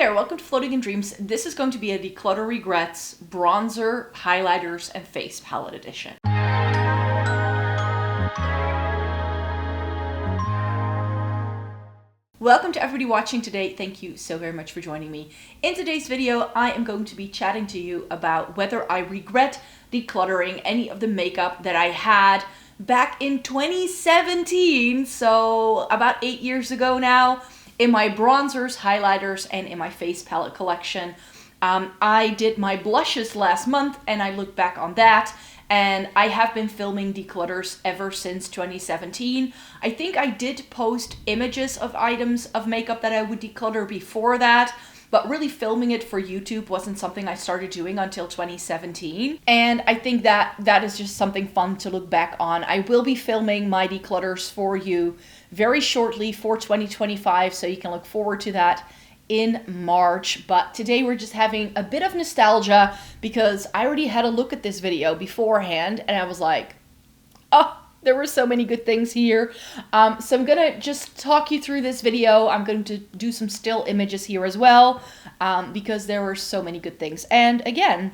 there, welcome to Floating in Dreams. This is going to be a Declutter Regrets bronzer, highlighters, and face palette edition. Welcome to everybody watching today. Thank you so very much for joining me. In today's video, I am going to be chatting to you about whether I regret decluttering any of the makeup that I had back in 2017, so about 8 years ago now, in my bronzers, highlighters, and in my face palette collection. I did my blushes last month and I look back on that, and I have been filming declutters ever since 2017. I think I did post images of items of makeup that I would declutter before that, but really filming it for YouTube wasn't something I started doing until 2017. And I think that is just something fun to look back on. I will be filming my declutters for you very shortly for 2025, so you can look forward to that in March. But today we're just having a bit of nostalgia because I already had a look at this video beforehand and I was like, oh, there were so many good things here. So I'm gonna just talk you through this video. I'm going to do some still images here as well, because there were so many good things. And again,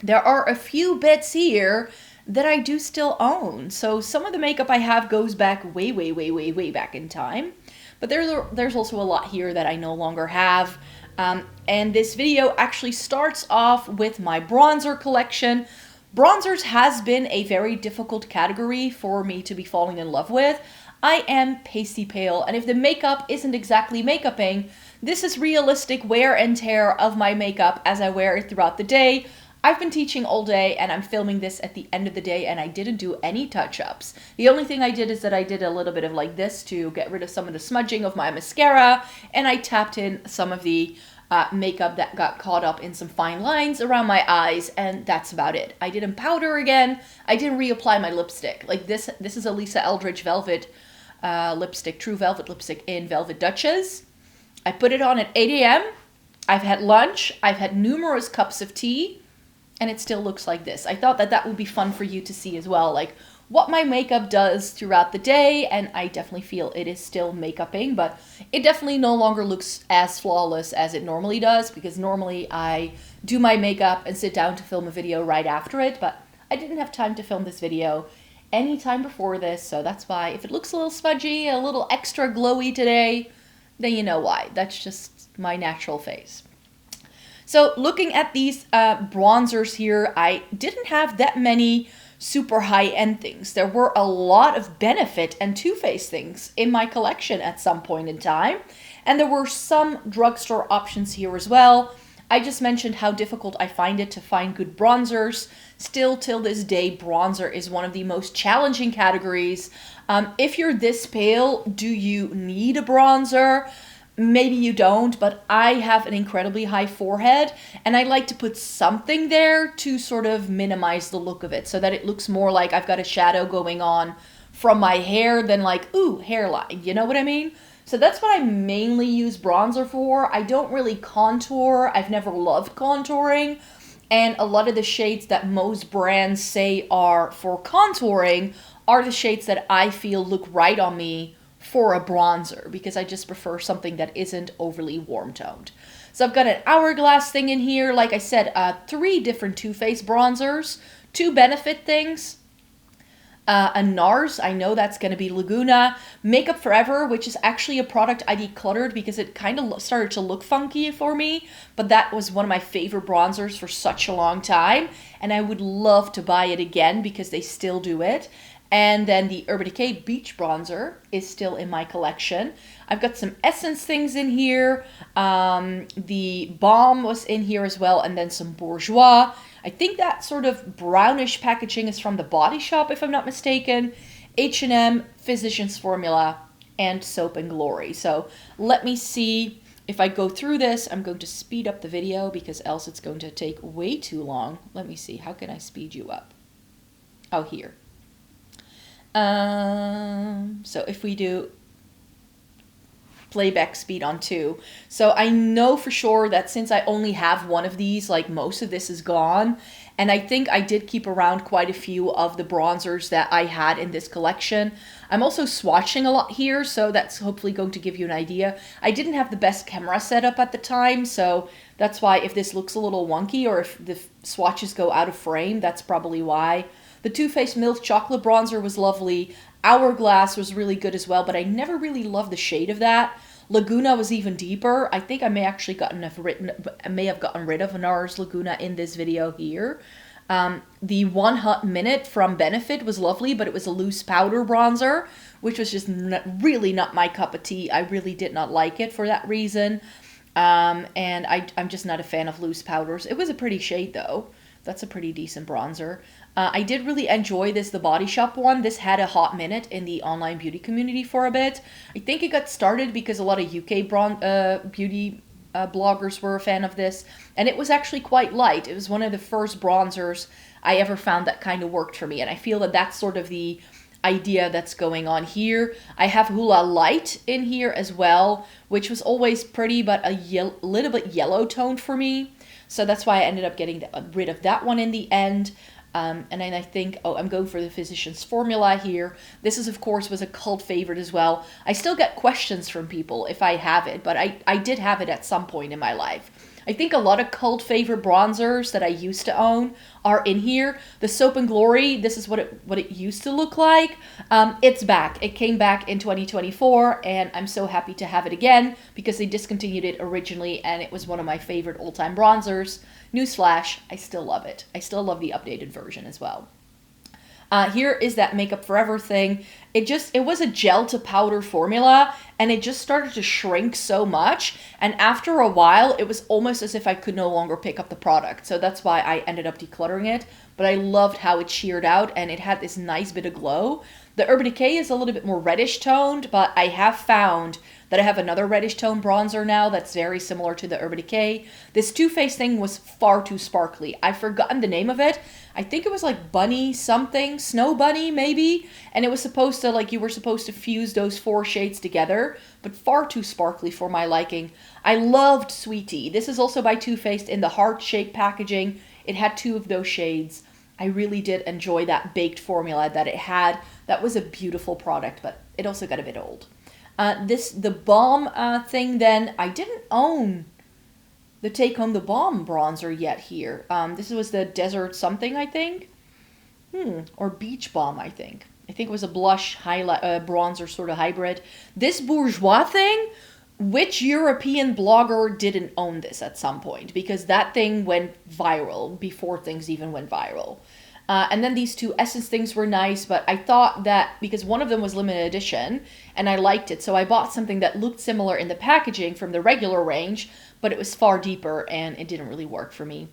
there are a few bits here that I do still own. So some of the makeup I have goes back way back in time. But there's also a lot here that I no longer have. And this video actually starts off with my bronzer collection. Bronzers has been a very difficult category for me to be falling in love with. I am pasty pale, and if the makeup isn't exactly makeuping, this is realistic wear and tear of my makeup as I wear it throughout the day. I've been teaching all day and I'm filming this at the end of the day, and I didn't do any touch-ups. The only thing I did is that I did a little bit of like this to get rid of some of the smudging of my mascara, and I tapped in some of the makeup that got caught up in some fine lines around my eyes, and that's about it. I didn't powder again. I didn't reapply my lipstick. Like this is a Lisa Eldridge velvet lipstick, True Velvet lipstick in Velvet Duchess. I put it on at 8 a.m. I've had lunch. I've had numerous cups of tea. And it still looks like this. I thought that would be fun for you to see as well, like what my makeup does throughout the day, and I definitely feel it is still makeuping, but it definitely no longer looks as flawless as it normally does, because normally I do my makeup and sit down to film a video right after it, but I didn't have time to film this video any time before this, so that's why if it looks a little smudgy, a little extra glowy today, then you know why. That's just my natural face. So looking at these bronzers here, I didn't have that many super high-end things. There were a lot of Benefit and Too Faced things in my collection at some point in time. And there were some drugstore options here as well. I just mentioned how difficult I find it to find good bronzers. Still till this day, bronzer is one of the most challenging categories. If you're this pale, do you need a bronzer? Maybe you don't, but I have an incredibly high forehead, and I like to put something there to sort of minimize the look of it so that it looks more like I've got a shadow going on from my hair than like, ooh, hairline, you know what I mean? So that's what I mainly use bronzer for. I don't really contour. I've never loved contouring, and a lot of the shades that most brands say are for contouring are the shades that I feel look right on me for a bronzer, because I just prefer something that isn't overly warm toned. So I've got an hourglass thing in here. Like I said, 3 different Too Faced bronzers, 2 Benefit things, a NARS, I know that's going to be Laguna, Makeup Forever, which is actually a product I decluttered because it kind of started to look funky for me, but that was one of my favorite bronzers for such a long time, and I would love to buy it again because they still do it. And then the Urban Decay Beach Bronzer is still in my collection. I've got some Essence things in here. The Balm was in here as well, and then some Bourjois. I think that sort of brownish packaging is from the Body Shop, if I'm not mistaken. H&M, Physicians Formula, and Soap and Glory. So let me see if I go through this. I'm going to speed up the video because else it's going to take way too long. Let me see. How can I speed you up? Oh, here. So if we do playback speed on 2. So I know for sure that since I only have one of these, like most of this is gone. And I think I did keep around quite a few of the bronzers that I had in this collection. I'm also swatching a lot here, so that's hopefully going to give you an idea. I didn't have the best camera setup at the time, so that's why if this looks a little wonky or if the swatches go out of frame, that's probably why. The Too Faced Milk Chocolate Bronzer was lovely. Hourglass was really good as well, but I never really loved the shade of that. Laguna was even deeper. I think I may have gotten rid of NARS Laguna in this video here. The 1 Hot Minute from Benefit was lovely, but it was a loose powder bronzer, which was just really not my cup of tea. I really did not like it for that reason. And I'm just not a fan of loose powders. It was a pretty shade though. That's a pretty decent bronzer. I did really enjoy this, the Body Shop one. This had a hot minute in the online beauty community for a bit. I think it got started because a lot of UK beauty bloggers were a fan of this. And it was actually quite light. It was one of the first bronzers I ever found that kind of worked for me. And I feel that that's sort of the idea that's going on here. I have Hoola Light in here as well, which was always pretty, but a little bit yellow toned for me. So that's why I ended up getting rid of that one in the end. And then I think, I'm going for the Physicians Formula here. This is, of course, was a cult favorite as well. I still get questions from people if I have it, but I did have it at some point in my life. I think a lot of cult favorite bronzers that I used to own are in here. The Soap and Glory, this is what it used to look like. It's back. It came back in 2024, and I'm so happy to have it again because they discontinued it originally, and it was one of my favorite all-time bronzers. Newsflash, I still love it. I still love the updated version as well. Here is that Makeup Forever thing. It was a gel to powder formula, and it just started to shrink so much. And after a while, it was almost as if I could no longer pick up the product. So that's why I ended up decluttering it. But I loved how it sheared out, and it had this nice bit of glow. The Urban Decay is a little bit more reddish toned, but I have found that I have another reddish tone bronzer now that's very similar to the Urban Decay. This Too Faced thing was far too sparkly. I've forgotten the name of it. I think it was like Bunny something, Snow Bunny maybe, and it was supposed to, like, you were supposed to fuse those 4 shades together, but far too sparkly for my liking. I loved Sweetie. This is also by Too Faced in the heart-shaped packaging. It had 2 of those shades. I really did enjoy that baked formula that it had. That was a beautiful product, but it also got a bit old. The Balm thing then, I didn't own the Take Home the Balm bronzer yet here. This was the Desert something, I think. Or Beach Balm, I think. I think it was a blush highlight bronzer sort of hybrid. This Bourjois thing, which European blogger didn't own this at some point? Because that thing went viral before things even went viral. And then these 2 Essence things were nice, but I thought that because one of them was limited edition and I liked it, so I bought something that looked similar in the packaging from the regular range, but it was far deeper and it didn't really work for me.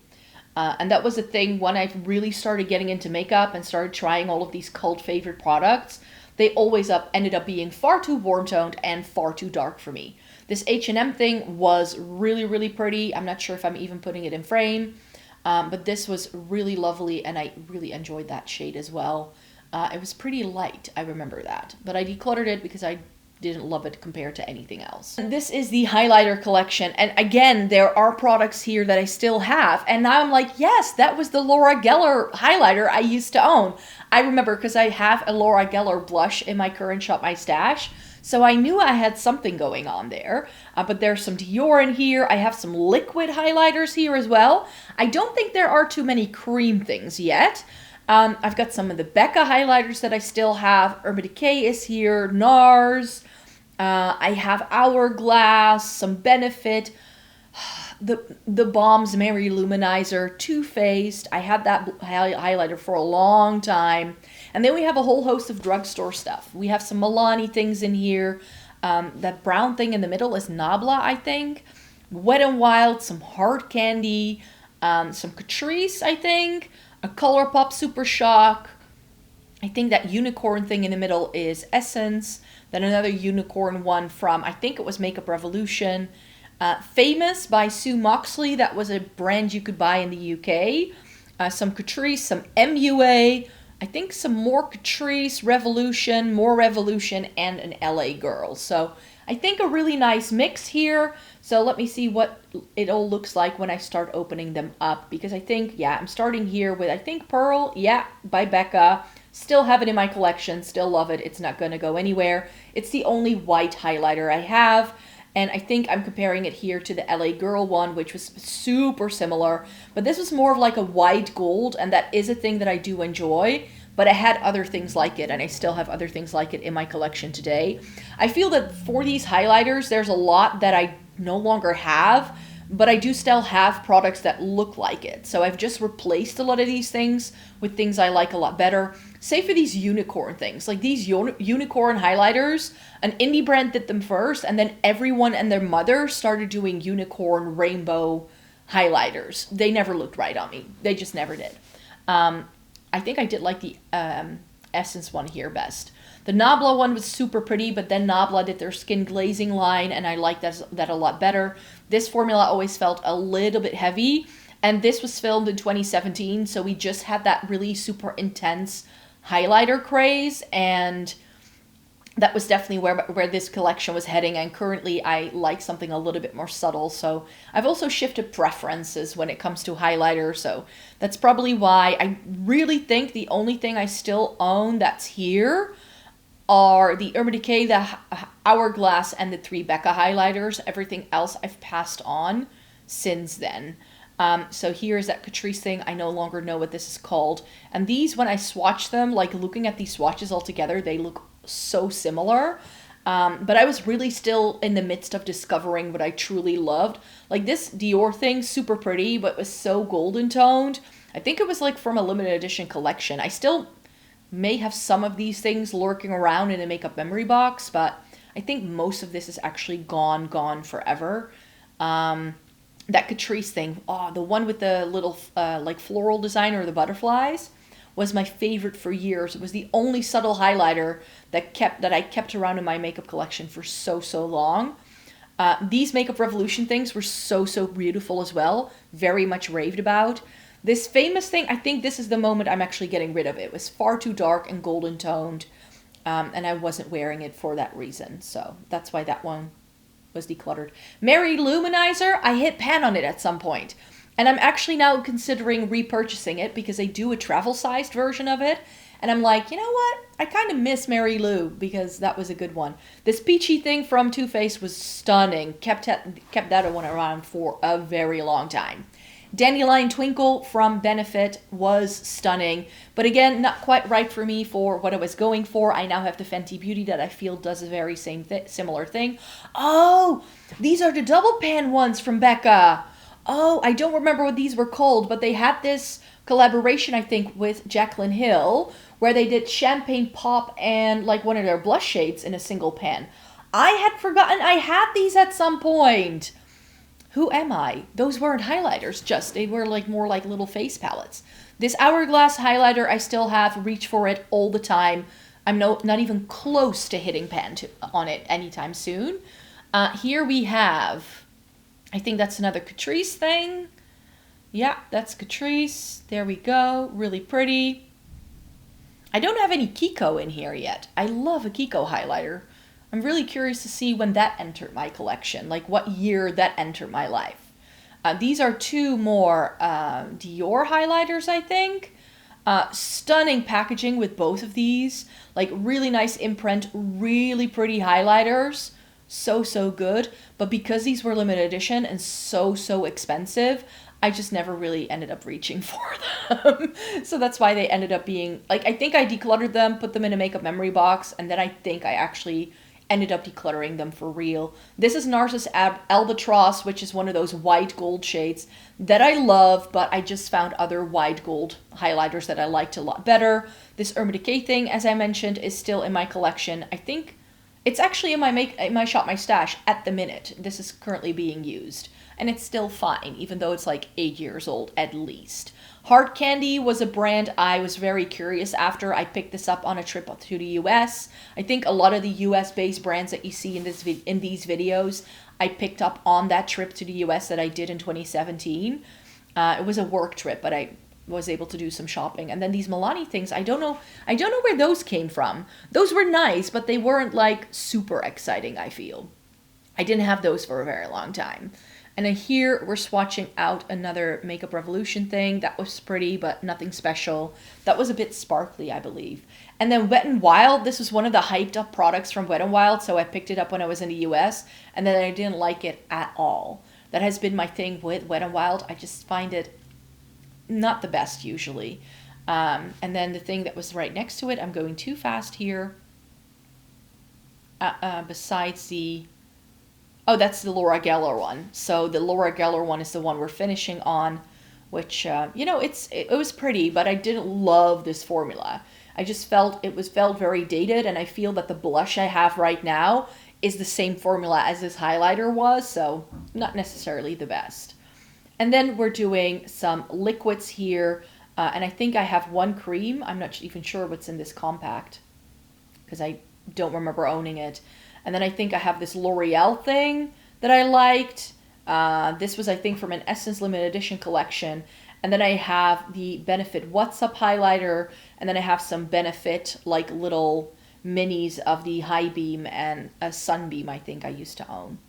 And that was the thing when I really started getting into makeup and started trying all of these cult favorite products. They always ended up being far too warm toned and far too dark for me. This H&M thing was really, really pretty. I'm not sure if I'm even putting it in frame. But this was really lovely, and I really enjoyed that shade as well. It was pretty light, I remember that. But I decluttered it because I didn't love it compared to anything else. And this is the highlighter collection. And again, there are products here that I still have. And now I'm like, yes, that was the Laura Geller highlighter I used to own. I remember because I have a Laura Geller blush in my current Shop My Stash. So I knew I had something going on there, but there's some Dior in here. I have some liquid highlighters here as well. I don't think there are too many cream things yet. I've got some of the Becca highlighters that I still have. Urban Decay is here, NARS. I have Hourglass, some Benefit, the Balm's Mary Luminizer, Too Faced. I had that highlighter for a long time. And then we have a whole host of drugstore stuff. We have some Milani things in here. That brown thing in the middle is Nabla, I think. Wet n Wild, some Hard Candy, some Catrice, I think. A ColourPop Super Shock. I think that unicorn thing in the middle is Essence. Then another unicorn one from, I think it was Makeup Revolution. Famous by Sue Moxley. That was a brand you could buy in the UK. Some Catrice, some MUA. I think some more Catrice, Revolution, more Revolution, and an LA Girl. So I think a really nice mix here. So let me see what it all looks like when I start opening them up, because I think, yeah, I'm starting here with, I think, Pearl, yeah, by Becca. Still have it in my collection, still love it. It's not gonna go anywhere. It's the only white highlighter I have. And I think I'm comparing it here to the LA Girl one, which was super similar. But this was more of like a white gold, and that is a thing that I do enjoy. But I had other things like it, and I still have other things like it in my collection today. I feel that for these highlighters, there's a lot that I no longer have, but I do still have products that look like it. So I've just replaced a lot of these things with things I like a lot better. Say for these unicorn things, like these unicorn highlighters, an indie brand did them first, and then everyone and their mother started doing unicorn rainbow highlighters. They never looked right on me. They just never did. I think I did like the Essence one here best. The Nabla one was super pretty, but then Nabla did their skin glazing line, and I liked that a lot better. This formula always felt a little bit heavy, and this was filmed in 2017, so we just had that really super intense highlighter craze, and that was definitely where this collection was heading, and currently I like something a little bit more subtle. So I've also shifted preferences when it comes to highlighter, so that's probably why. I really think the only thing I still own that's here are the Urban Decay, the Hourglass, and the 3 Becca highlighters. Everything else I've passed on since then. So here's that Catrice thing. I no longer know what this is called. And these, when I swatch them, like looking at these swatches all together, they look so similar. But I was really still in the midst of discovering what I truly loved. Like this Dior thing, super pretty, but was so golden toned. I think it was like from a limited edition collection. I still may have some of these things lurking around in a makeup memory box, but I think most of this is actually gone forever. That Catrice thing, the one with the little like floral design or the butterflies, was my favorite for years. It was the only subtle highlighter that I kept around in my makeup collection for so long. These Makeup Revolution things were so beautiful as well. Very much raved about. This famous thing, I think this is the moment I'm actually getting rid of it. It was far too dark and golden toned, and I wasn't wearing it for that reason. So that's why that one was decluttered. Mary Luminizer, I hit pan on it at some point. And I'm actually now considering repurchasing it because they do a travel-sized version of it. And I'm like, you know what? I kind of miss Mary Lou because that was a good one. This peachy thing from Too Faced was stunning. Kept that one around for a very long time. Dandelion Twinkle from Benefit was stunning. But again, not quite right for me for what I was going for. I now have the Fenty Beauty that I feel does the very similar thing. Oh, these are the double pan ones from Becca. Oh, I don't remember what these were called, but they had this collaboration, I think, with Jaclyn Hill, where they did Champagne Pop and like one of their blush shades in a single pan. I had forgotten I had these at some point. Who am I? Those weren't highlighters, they were like more like little face palettes. This Hourglass highlighter, I still have, reach for it all the time. I'm not even close to hitting pan on it anytime soon. Here we have, I think that's another Catrice thing. Yeah, that's Catrice. There we go. Really pretty. I don't have any Kiko in here yet. I love a Kiko highlighter. I'm really curious to see when that entered my collection, like what year that entered my life. These are 2 more Dior highlighters, I think. Stunning packaging with both of these. Like really nice imprint, really pretty highlighters. So good. But because these were limited edition and so expensive, I just never really ended up reaching for them. So that's why they ended up being, like, I think I decluttered them, put them in a makeup memory box, and then I think I actually ended up decluttering them for real. This is Narcissus Albatross, which is one of those white gold shades that I love, but I just found other white gold highlighters that I liked a lot better. This Urban Decay thing, as I mentioned, is still in my collection. I think it's actually in my shop, my stash at the minute. This is currently being used, and it's still fine, even though it's like 8 years old at least. Hard Candy was a brand I was very curious after. I picked this up on a trip to the US. I think a lot of the US-based brands that you see in these videos, I picked up on that trip to the US that I did in 2017. It was a work trip, but I was able to do some shopping. And then these Milani things, I don't know where those came from. Those were nice, but they weren't like super exciting, I feel. I didn't have those for a very long time. And then here we're swatching out another Makeup Revolution thing. That was pretty, but nothing special. That was a bit sparkly, I believe. And then Wet n Wild, this was one of the hyped up products from Wet n Wild, so I picked it up when I was in the US, and then I didn't like it at all. That has been my thing with Wet n Wild. I just find it not the best usually. And then the thing that was right next to it, I'm going too fast here. Besides the... Oh, that's the Laura Geller one. So the Laura Geller one is the one we're finishing on, which, you know, it was pretty, but I didn't love this formula. I just felt it felt very dated, and I feel that the blush I have right now is the same formula as this highlighter was, so not necessarily the best. And then we're doing some liquids here, and I think I have one cream. I'm not even sure what's in this compact, because I don't remember owning it. And then I think I have this L'Oreal thing that I liked. This was, I think, from an Essence Limited Edition collection. And then I have the Benefit What's Up highlighter. And then I have some Benefit, like, little minis of the High Beam and a Sunbeam, I think I used to own.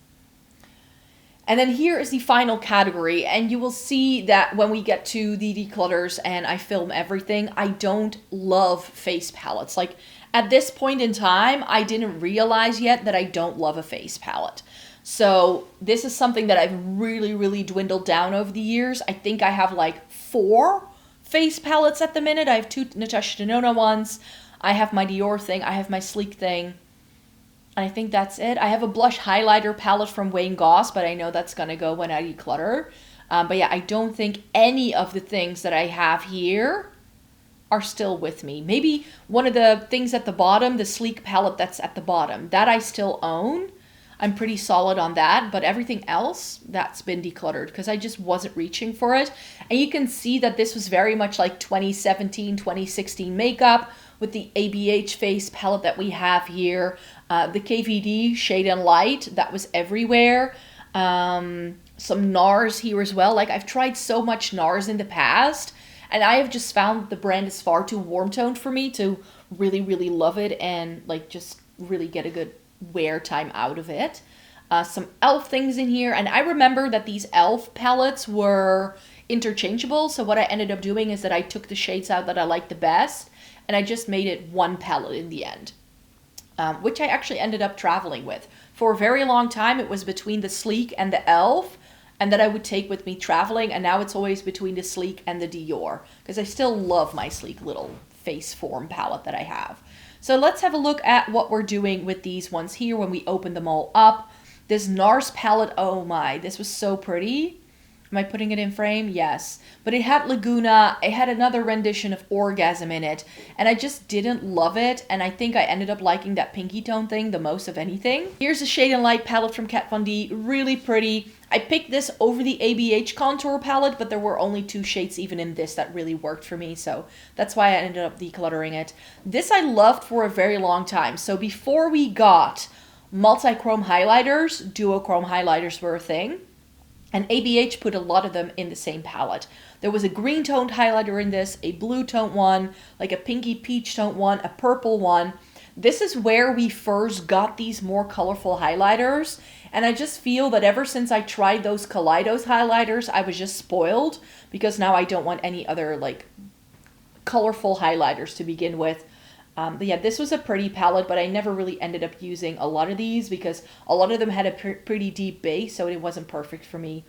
And then here is the final category. And you will see that when we get to the declutters and I film everything, I don't love face palettes. Like, at this point in time, I didn't realize yet that I don't love a face palette. So this is something that I've really, really dwindled down over the years. I think I have like 4 face palettes at the minute. I have 2 Natasha Denona ones. I have my Dior thing. I have my Sleek thing. And I think that's it. I have a blush highlighter palette from Wayne Goss, but I know that's going to go when I declutter. But yeah, I don't think any of the things that I have here are still with me. Maybe one of the things at the bottom, the Sleek palette that's at the bottom, that I still own. I'm pretty solid on that, but everything else, that's been decluttered because I just wasn't reaching for it. And you can see that this was very much like 2017, 2016 makeup with the ABH face palette that we have here. The KVD Shade and Light, that was everywhere. Some NARS here as well. Like, I've tried so much NARS in the past, and I have just found the brand is far too warm-toned for me to really, really love it and like just really get a good wear time out of it. Some e.l.f. things in here, and I remember that these e.l.f. palettes were interchangeable, so what I ended up doing is that I took the shades out that I liked the best, and I just made it one palette in the end, which I actually ended up traveling with. For a very long time, it was between the Sleek and the e.l.f., and that I would take with me traveling, and now it's always between the Sleek and the Dior, because I still love my Sleek little face form palette that I have. So let's have a look at what we're doing with these ones here when we open them all up. This NARS palette, oh my, this was so pretty. Am I putting it in frame? Yes. But it had Laguna, it had another rendition of Orgasm in it, and I just didn't love it, and I think I ended up liking that pinky tone thing the most of anything. Here's a Shade and Light palette from Kat Von D, really pretty. I picked this over the ABH contour palette, but there were only 2 shades even in this that really worked for me, so that's why I ended up decluttering it. This I loved for a very long time. So before we got multi-chrome highlighters, duochrome highlighters were a thing, and ABH put a lot of them in the same palette. There was a green toned highlighter in this, a blue toned one, like a pinky peach toned one, a purple one. This is where we first got these more colorful highlighters. And I just feel that ever since I tried those Kaleidos highlighters, I was just spoiled, because now I don't want any other like colorful highlighters to begin with. But yeah, this was a pretty palette, but I never really ended up using a lot of these because a lot of them had a pretty deep base, so it wasn't perfect for me.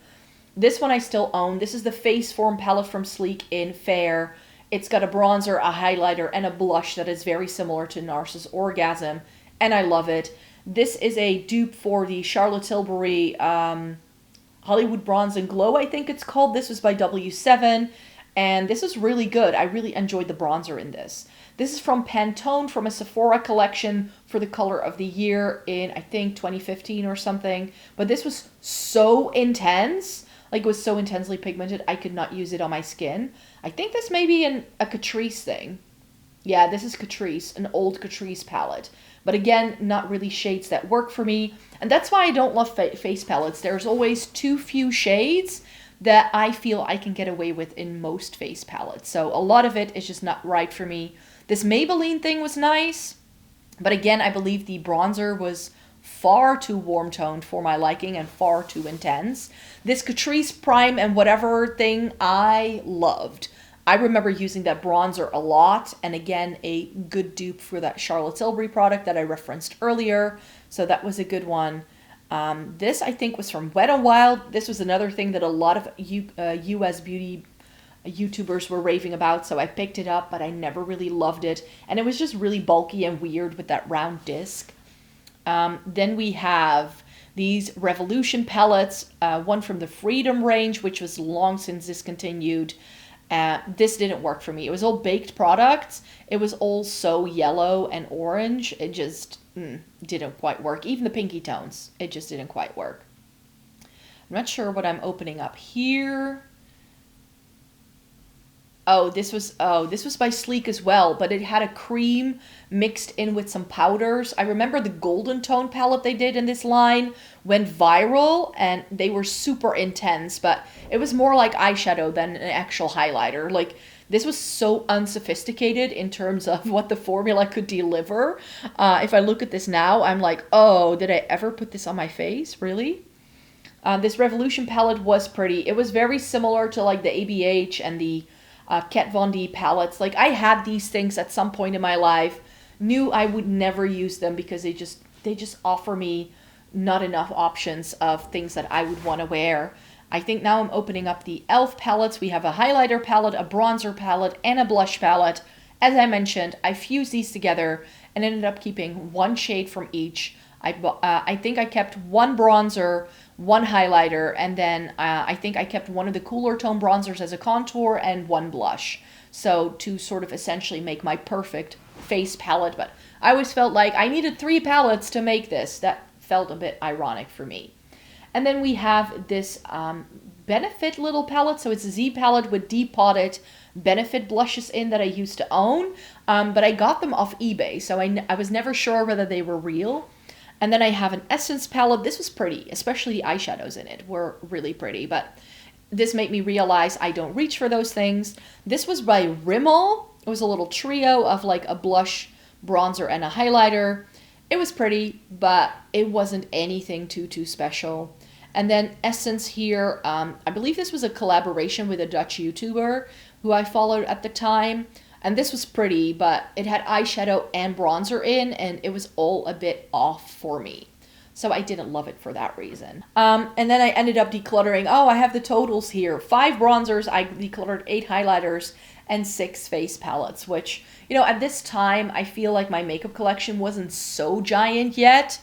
This one I still own. This is the Face Form palette from Sleek in Fair. It's got a bronzer, a highlighter, and a blush that is very similar to NARS's Orgasm, and I love it. This is a dupe for the Charlotte Tilbury Hollywood Bronze and Glow, I think it's called. This was by W7, and this is really good. I really enjoyed the bronzer in this. This is from Pantone, from a Sephora collection for the color of the year in, I think, 2015 or something. But this was so intense. Like, it was so intensely pigmented, I could not use it on my skin. I think this may be a Catrice thing. Yeah, this is Catrice, an old Catrice palette. But again, not really shades that work for me. And that's why I don't love face palettes. There's always too few shades that I feel I can get away with in most face palettes. So a lot of it is just not right for me. This Maybelline thing was nice, but again, I believe the bronzer was far too warm toned for my liking and far too intense. This Catrice Prime and whatever thing I loved. I remember using that bronzer a lot, and again, a good dupe for that Charlotte Tilbury product that I referenced earlier. So that was a good one. This I think was from Wet n Wild. This was another thing that a lot of US beauty YouTubers were raving about, so I picked it up, but I never really loved it. And it was just really bulky and weird with that round disc. Then we have these Revolution palettes, one from the Freedom range, which was long since discontinued. This didn't work for me. It was all baked products. It was all so yellow and orange. It just didn't quite work. Even the pinky tones, it just didn't quite work. I'm not sure what I'm opening up here. Oh, this was by Sleek as well, but it had a cream mixed in with some powders. I remember the golden tone palette they did in this line went viral, and they were super intense, but it was more like eyeshadow than an actual highlighter. Like, this was so unsophisticated in terms of what the formula could deliver. If I look at this now, I'm like, oh, did I ever put this on my face? Really? This Revolution palette was pretty. It was very similar to like the ABH and the Kat Von D palettes. Like, I had these things at some point in my life, knew I would never use them because they just offer me not enough options of things that I would want to wear. I think now I'm opening up the e.l.f. palettes. We have a highlighter palette, a bronzer palette, and a blush palette. As I mentioned, I fused these together and ended up keeping one shade from each. I think I kept one bronzer, one highlighter, and then I think I kept one of the cooler tone bronzers as a contour and one blush. So to sort of essentially make my perfect face palette, but I always felt like I needed 3 palettes to make this. That felt a bit ironic for me. And then we have this Benefit little palette. So it's a Z palette with depotted Benefit blushes in that I used to own, but I got them off eBay, so I was never sure whether they were real. And then I have an Essence palette. This was pretty, especially the eyeshadows in it were really pretty, but this made me realize I don't reach for those things. This was by Rimmel. It was a little trio of like a blush, bronzer, and a highlighter. It was pretty, but it wasn't anything too special. And then Essence here, I believe this was a collaboration with a Dutch YouTuber who I followed at the time. And this was pretty, but it had eyeshadow and bronzer in, and it was all a bit off for me. So I didn't love it for that reason. And then I ended up decluttering. Oh, I have the totals here. 5 bronzers, I decluttered 8 highlighters, and 6 face palettes, which, you know, at this time, I feel like my makeup collection wasn't so giant yet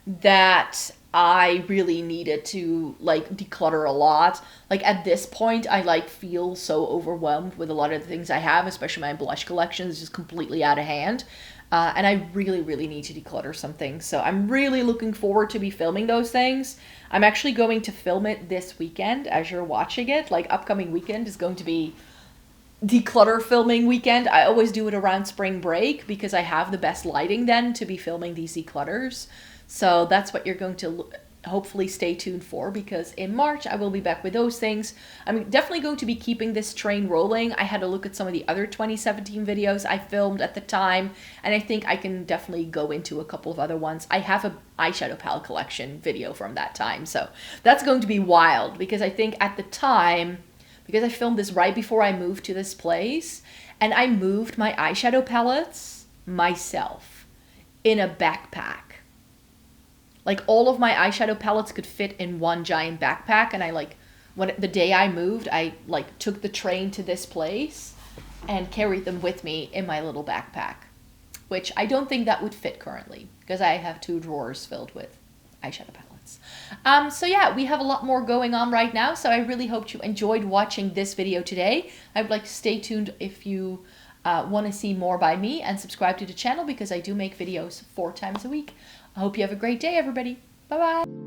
that I really needed to like declutter a lot. Like at this point, I like feel so overwhelmed with a lot of the things I have, especially my blush collection is just completely out of hand. And I really need to declutter some things. So I'm really looking forward to be filming those things. I'm actually going to film it this weekend as you're watching it. Like upcoming weekend is going to be declutter filming weekend. I always do it around spring break because I have the best lighting then to be filming these declutters. So that's what you're going to hopefully stay tuned for, because in March I will be back with those things. I'm definitely going to be keeping this train rolling. I had a look at some of the other 2017 videos I filmed at the time, and I think I can definitely go into a couple of other ones. I have an eyeshadow palette collection video from that time, so that's going to be wild, because I think at the time, because I filmed this right before I moved to this place, and I moved my eyeshadow palettes myself in a backpack. Like all of my eyeshadow palettes could fit in one giant backpack, and I like, when the day I moved, I like took the train to this place and carried them with me in my little backpack, which I don't think that would fit currently because I have 2 drawers filled with eyeshadow palettes. So yeah, we have a lot more going on right now, so I really hope you enjoyed watching this video today. I would like to stay tuned if you want to see more by me, and subscribe to the channel because I do make videos 4 times a week. I hope you have a great day, everybody. Bye-bye.